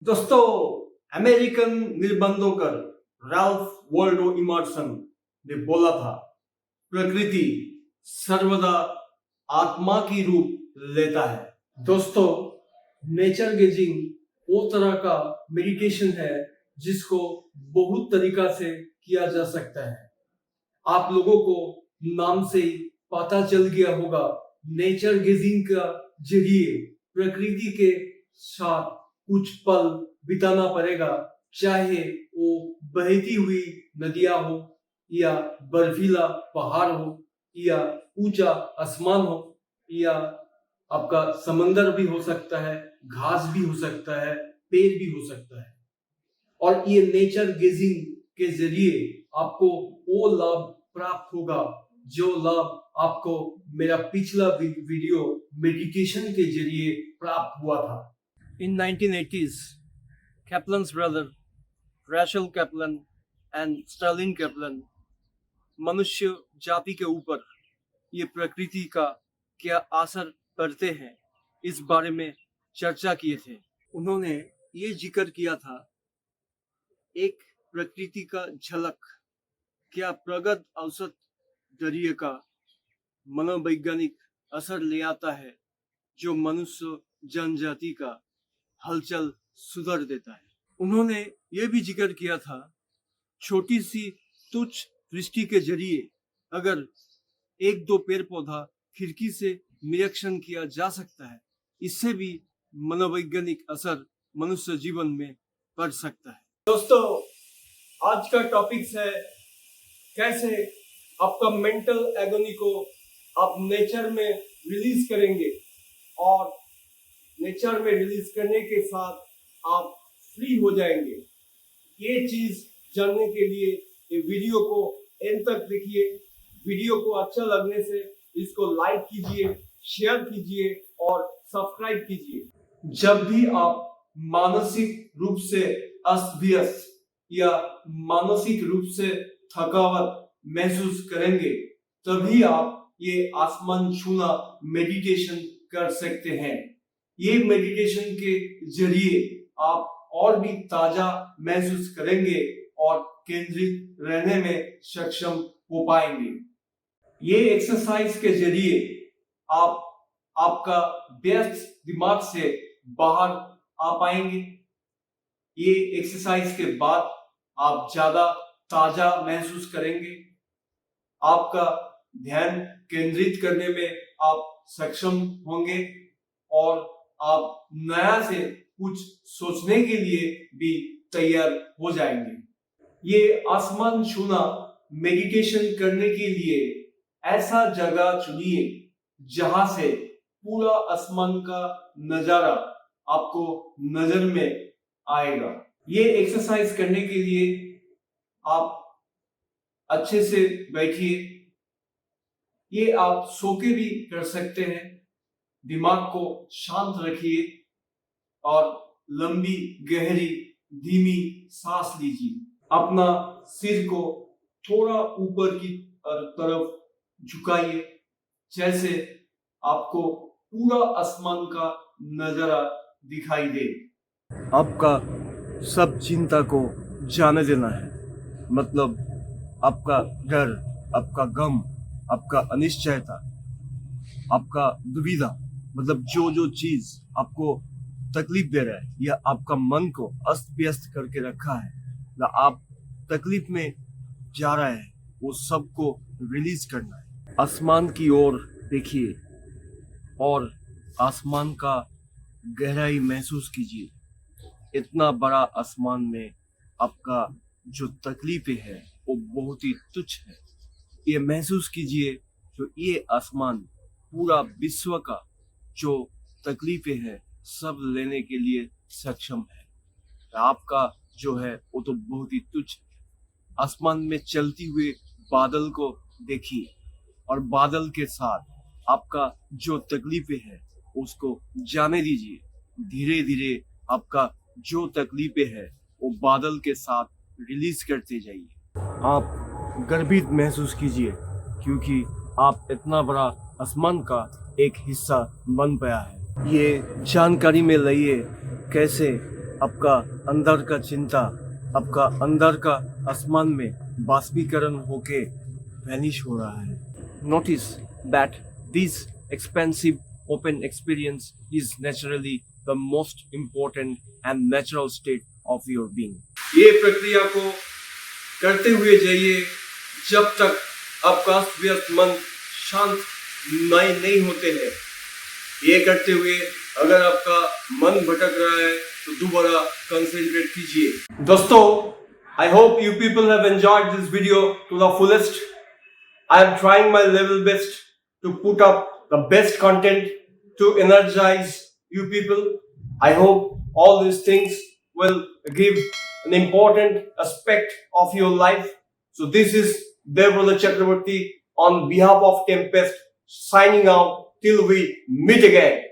दोस्तों, American निबंधोकर Ralph Waldo immersion ने बोला था, प्रकृति सर्वदा आत्मा की रूप लेता है। दोस्तों, नेचर गेजिंग वो तरह का मेडिटेशन है जिसको बहुत तरीका से किया जा सकता है। आप लोगों को नाम से ही पता चल गया होगा, नेचर गेजिंग का जरिए प्रकृति के साथ कुछ पल बिताना पड़ेगा, चाहे वो बहती हुई नदियां हो या बर्फीला पहाड़ हो या ऊंचा आसमान हो या आपका समंदर भी हो सकता है, घास भी हो सकता है, पेड़ भी हो सकता है। और ये नेचर गेजिंग के जरिए आपको वो लाभ प्राप्त होगा जो लाभ आपको मेरा पिछला वीडियो मेडिटेशन के जरिए प्राप्त हुआ था। In 1980s, Kaplan's brother, Rachel Kaplan and Sterling Kaplan मनुष्य जाति के ऊपर ये प्रकृति का क्या असर पड़ते हैं इस बारे में चर्चा किए थे। उन्होंने ये जिक्र किया था, एक प्रकृति का झलक क्या प्रगत औसत जरिए का मनोवैज्ञानिक असर ले आता है जो मनुष्य जनजाति का हलचल सुधार देता है। उन्होंने ये भी जिक्र किया था, छोटी सी तुच्छ दृष्टि के जरिए अगर एक दो पेड़ पौधा खिड़की से निरीक्षण किया जा सकता है, इससे भी मनोवैज्ञानिक असर मनुष्य जीवन में पड़ सकता है। दोस्तों, आज का टॉपिक है कैसे आपका मेंटल एगोनी को आप नेचर में रिलीज करेंगे और नेचर में रिलीज करने के साथ आप फ्री हो जाएंगे। ये चीज जानने के लिए ये वीडियो को एंड तक देखिए। वीडियो को अच्छा लगने से इसको लाइक कीजिए, शेयर कीजिए और सब्सक्राइब कीजिए। जब भी आप मानसिक रूप से अस्त व्यस्त या मानसिक रूप से थकावट महसूस करेंगे, तभी आप ये आसमान छूना मेडिटेशन कर सकते हैं। ये मेडिटेशन के जरिए आप और भी ताजा महसूस करेंगे और केंद्रित रहने में सक्षम हो पाएंगे। ये एक्सरसाइज के जरिए आप आपका व्यस्त दिमाग से बाहर आ पाएंगे। ये एक्सरसाइज के बाद आप ज्यादा ताजा महसूस करेंगे, आपका ध्यान केंद्रित करने में आप सक्षम होंगे और आप नया से कुछ सोचने के लिए भी तैयार हो जाएंगे। ये आसमान छूना मेडिटेशन करने के लिए ऐसा जगह चुनिए जहां से पूरा आसमान का नजारा आपको नजर में आएगा। ये एक्सरसाइज करने के लिए आप अच्छे से बैठिए। ये आप सो के भी कर सकते हैं। दिमाग को शांत रखिए और लंबी गहरी धीमी सांस लीजिए। अपना सिर को थोड़ा ऊपर की तरफ झुकाइए, जैसे आपको पूरा आसमान का नजारा दिखाई दे। आपका सब चिंता को जाने देना है, मतलब आपका डर, आपका गम, आपका अनिश्चयता, आपका दुविधा, मतलब जो जो चीज आपको तकलीफ दे रहा है या आपका मन को अस्त व्यस्त करके रखा है या आप तकलीफ में जा रहे हैं, वो सबको रिलीज करना है। आसमान की ओर देखिए और आसमान का गहराई महसूस कीजिए। इतना बड़ा आसमान में आपका जो तकलीफें है वो बहुत ही तुच्छ है। ये महसूस कीजिए जो ये आसमान पूरा विश्व का जो तकलीफें है सब लेने के लिए सक्षम है। आपका जो है वो तो बहुत ही तुच्छ है। आसमान में चलती हुए बादल को देखिए और बादल के साथ आपका जो तकलीफें है उसको जाने दीजिए। धीरे धीरे आपका जो तकलीफें है वो बादल के साथ रिलीज करते जाइए। आप गर्वित महसूस कीजिए क्योंकि आप इतना बड़ा आसमान का एक हिस्सा बन पाया है। ये जानकारी में लाइए कैसे आपका अंदर का चिंता, आपका अंदर का आसमान में बाष्पीकरण होके वैनिश हो रहा है. Notice that this expansive open experience is naturally the most important and natural state of your being. ये प्रक्रिया को करते हुए जाइए जब तक आपका व्यस्त मन शांत नहीं होते हैं. ये करते हुए अगर आपका मन भटक रहा है तो दोबारा कंसंट्रेट कीजिए. दोस्तों, I hope you people have enjoyed this video to the fullest. I am trying my level best to put up the best content to energize you people. I hope all these things will give an important aspect of your life. So this is Devrola Chakravarti on behalf of Tempest signing out till we meet again.